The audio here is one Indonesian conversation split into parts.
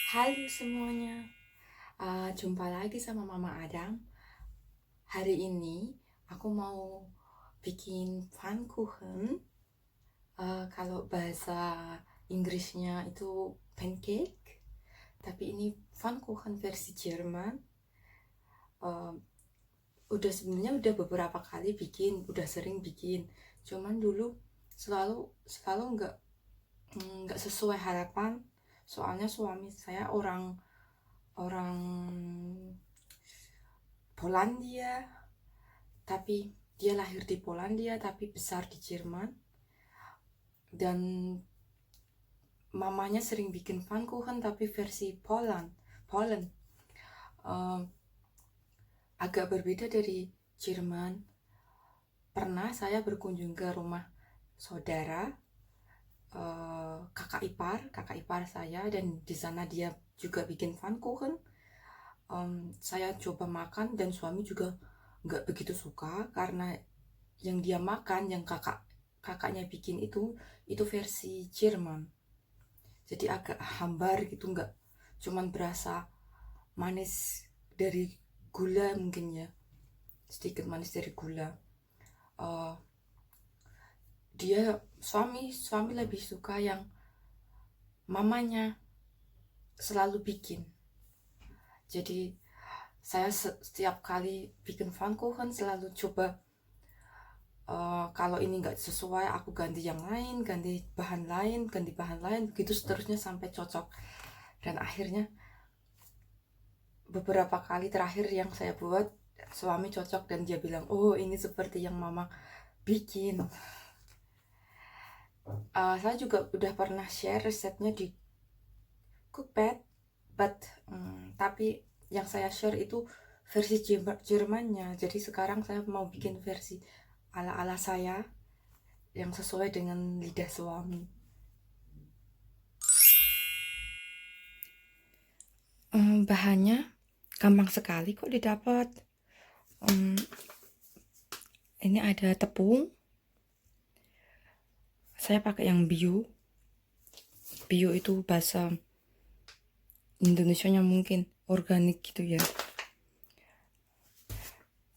Halo semuanya, jumpa lagi sama Mama Adam. Hari ini aku mau bikin pfannkuchen. Kalau bahasa Inggrisnya itu pancake, tapi ini pfannkuchen versi Jerman. Eh, sebenarnya udah beberapa kali bikin, udah sering bikin. Cuman dulu selalu selalu nggak sesuai harapan. Soalnya suami saya orang orang Polandia, tapi dia lahir di Polandia tapi besar di Jerman, dan mamanya sering bikin pfannkuchen tapi versi Poland. Eh, Agak berbeda dari Jerman. Pernah saya berkunjung ke rumah saudara, kakak ipar saya, dan di sana dia juga bikin pfannkuchen. Saya coba makan dan suami juga nggak begitu suka karena yang dia makan, yang kakaknya bikin itu versi Jerman, jadi agak hambar gitu, nggak cuman berasa manis dari gula, mungkin ya sedikit manis dari gula. uh, Dia suami lebih suka yang mamanya selalu bikin. Jadi saya setiap kali bikin pfannkuchen selalu coba, kalau ini nggak sesuai aku ganti yang lain, ganti bahan lain, begitu seterusnya sampai cocok. Dan akhirnya beberapa kali terakhir yang saya buat, suami cocok dan dia bilang, oh ini seperti yang mama bikin. Saya juga udah pernah share resepnya di Cookpad, tapi yang saya share itu versi Jermannya. Jadi sekarang saya mau bikin versi ala-ala saya yang sesuai dengan lidah suami. Bahannya gampang sekali kok didapat. Ini ada tepung, saya pakai yang bio. Bio itu bahasa Indonesianya mungkin organik gitu ya.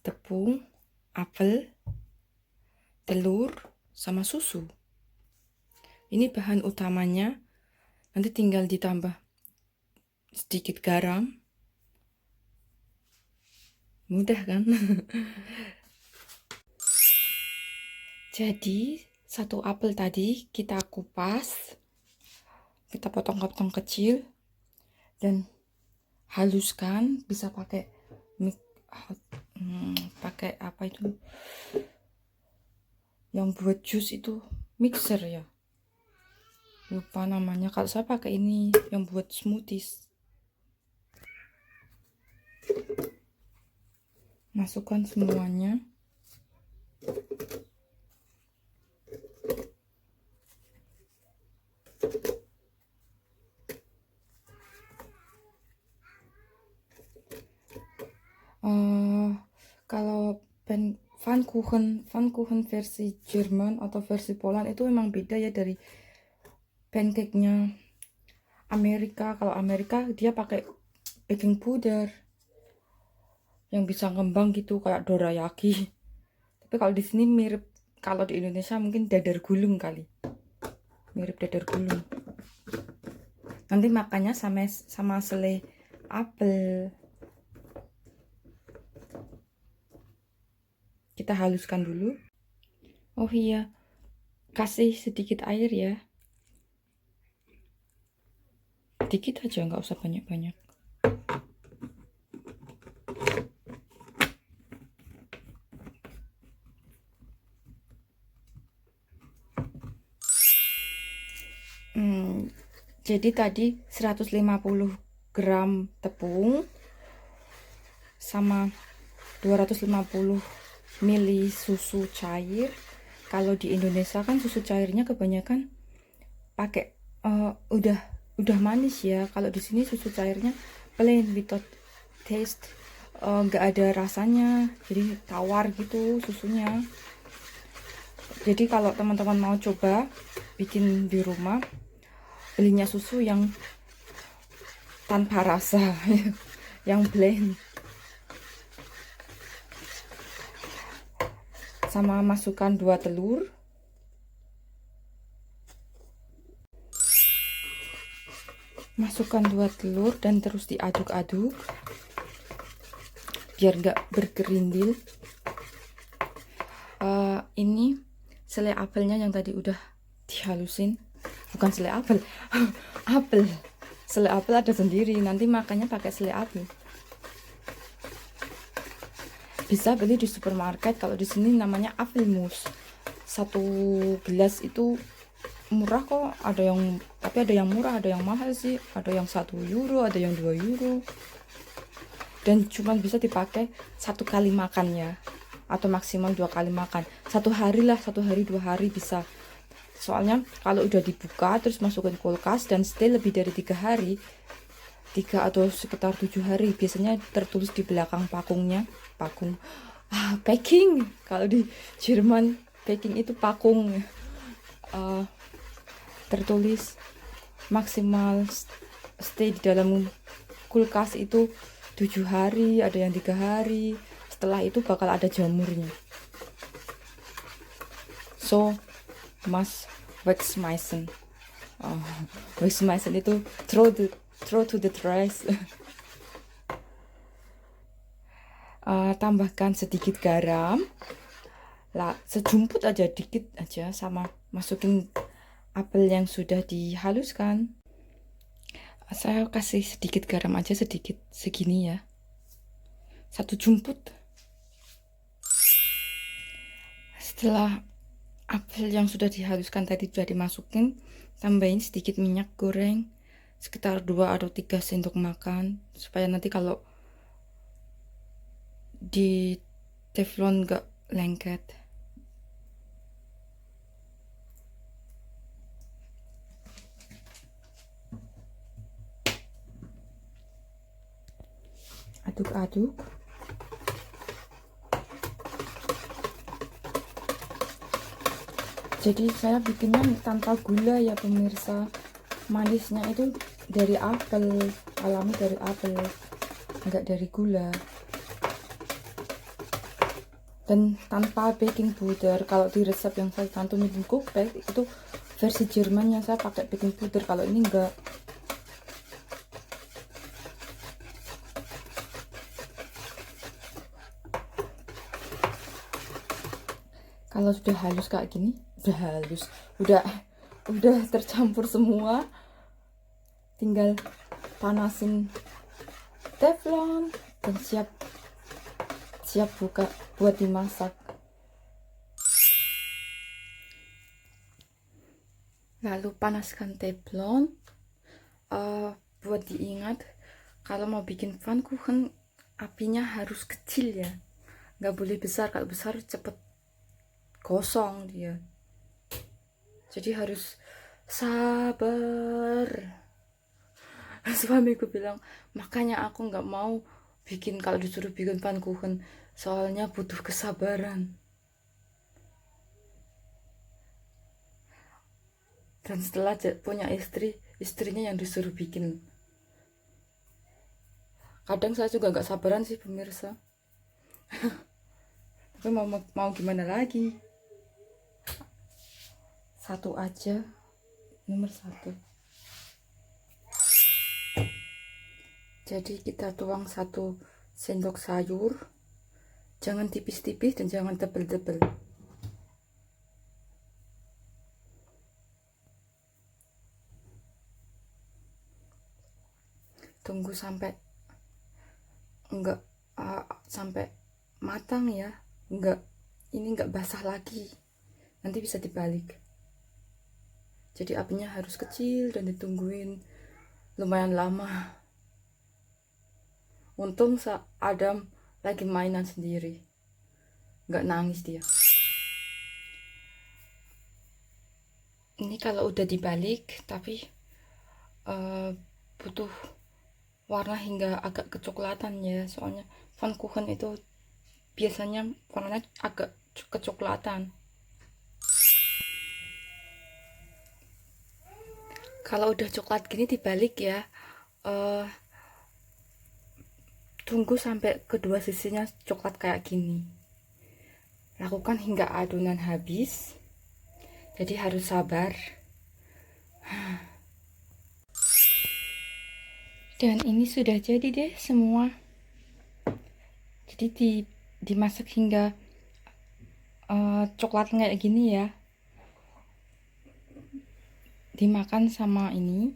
Tepung, apel, telur, sama susu. Ini bahan utamanya. Nanti tinggal ditambah sedikit garam. Mudah kan? Jadi satu apel tadi kita kupas, kita potong-potong kecil dan haluskan. Bisa pakai pakai apa itu yang buat jus itu, mixer ya, lupa namanya. Kalau saya pakai ini yang buat smoothies. Masukkan semuanya. Kalau Pfannkuchen versi Jerman atau versi Poland itu memang beda ya dari pancake-nya Amerika. Kalau Amerika dia pakai baking powder yang bisa ngembang gitu kayak dorayaki. Tapi kalau di sini mirip, kalau di Indonesia mungkin dadar gulung kali. Mirip dadar gulung. Nanti makannya sama selai apel. Kita haluskan dulu. Oh iya, kasih sedikit air ya. Dikit aja, nggak usah banyak-banyak. Jadi tadi 150 gram tepung sama 250 ml susu cair. Kalau di Indonesia kan susu cairnya kebanyakan pakai udah manis ya. Kalau di sini susu cairnya plain without taste, nggak ada rasanya, jadi tawar gitu susunya. Jadi kalau teman-teman mau coba bikin di rumah, belinya susu yang tanpa rasa yang plain. Sama masukkan 2 telur. Masukkan 2 telur dan terus diaduk-aduk biar nggak bergerindil. Ini selai apelnya yang tadi udah dihalusin, bukan selai apel apel. Selai apel ada sendiri, nanti makannya pakai selai apel. Bisa beli di supermarket, kalau di sini namanya apel mus. 1 gelas itu murah kok, tapi ada yang murah, ada yang mahal sih, ada yang 1 euro, ada yang 2 euro. Dan cuma bisa dipakai 1 kali makannya, atau maksimal 2 kali makan. 1 hari lah, 1 hari 2 hari bisa. Soalnya kalau udah dibuka terus masukin kulkas dan stay lebih dari 3 hari, 3 atau sekitar 7 hari, biasanya tertulis di belakang packing. Kalau di Jerman packing itu pakung. Tertulis maksimal stay di dalam kulkas itu 7 hari, ada yang 3 hari. Setelah itu bakal ada jamurnya. So must Wegschmeißen. Wegschmeißen itu throw to the trash. Tambahkan sedikit garam, sejumput aja, dikit aja, sama masukin apel yang sudah dihaluskan. Saya kasih sedikit garam aja, sedikit segini ya, 1 jumput. Setelah apel yang sudah dihaluskan tadi sudah dimasukin, tambahin sedikit minyak goreng sekitar 2 atau 3 sendok makan, supaya nanti kalau di teflon gak lengket. Aduk-aduk. Jadi saya bikinnya tanpa gula ya pemirsa. Manisnya itu dari apel, alami dari apel, enggak dari gula. Dan tanpa baking powder. Kalau di resep yang saya cantumin di Cookpad itu versi Jermannya saya pakai baking powder, kalau ini enggak. Kalau sudah halus kayak gini, udah tercampur semua, tinggal panasin teflon dan siap buat dimasak. Lalu panaskan teflon. Buat diingat, kalau mau bikin pfannkuchen apinya harus kecil ya, nggak boleh besar. Kalau besar cepet gosong dia, jadi harus sabar. Suamiku bilang, makanya aku nggak mau bikin, kalau disuruh bikin pfannkuchen, soalnya butuh kesabaran. Dan setelah punya istrinya yang disuruh bikin. Kadang saya juga nggak sabaran sih pemirsa. Tapi mau gimana lagi? Satu aja, nomor 1. Jadi kita tuang 1 sendok sayur, jangan tipis-tipis dan jangan tebel-tebel. Tunggu sampai sampai matang ya, ini enggak basah lagi, nanti bisa dibalik. Jadi apinya harus kecil dan ditungguin lumayan lama. Untung Adam lagi mainan sendiri, nggak nangis dia. Ini kalau udah dibalik, tapi butuh warna hingga agak kecoklatan ya, soalnya pfannkuchen itu biasanya warnanya agak kecoklatan. Kalau udah coklat gini dibalik ya, Tunggu sampai kedua sisinya coklat kayak gini. Lakukan hingga adonan habis. Jadi harus sabar. Dan ini sudah jadi deh semua. Jadi dimasak hingga coklat kayak gini ya. Dimakan sama ini.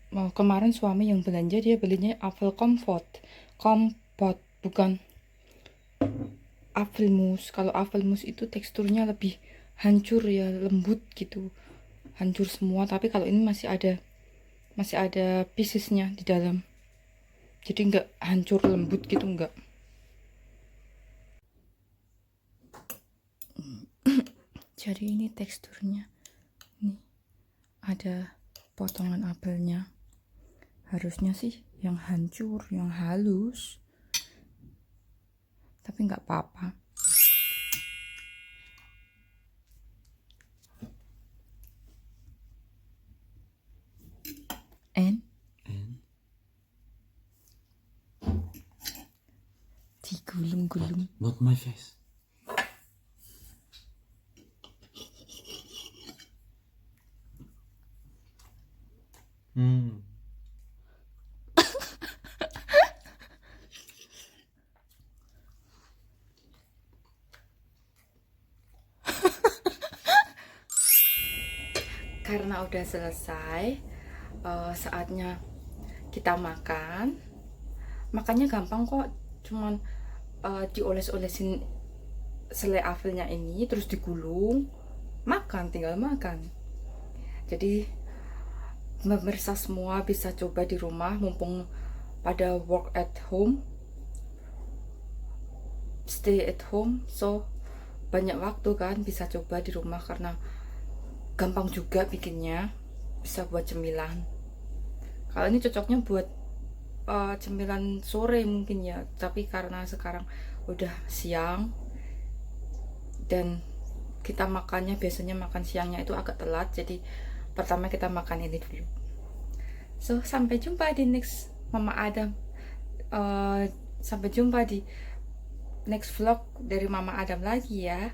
Kemarin suami yang belanja, dia belinya apel kompot bukan apel mus. Kalau apel mus itu teksturnya lebih hancur ya, lembut gitu, hancur semua. Tapi kalau ini masih ada piecesnya di dalam, jadi nggak hancur lembut gitu, nggak. Jadi ini teksturnya, nih ada potongan apelnya. Harusnya sih yang hancur, yang halus, tapi nggak apa-apa. And digulung-gulung. Not my face. Karena udah selesai, saatnya kita makan. Makannya gampang kok, cuman dioles-olesin selai apelnya ini, terus digulung, makan, tinggal makan. Jadi pemirsa semua bisa coba di rumah, mumpung pada work at home, stay at home, so banyak waktu kan, bisa coba di rumah karena gampang juga bikinnya, bisa buat cemilan. Kalau ini cocoknya buat cemilan sore mungkin ya, tapi karena sekarang udah siang dan kita makannya biasanya makan siangnya itu agak telat, jadi pertama kita makan ini dulu. So sampai jumpa di next Mama Adam, sampai jumpa di next vlog dari Mama Adam lagi ya.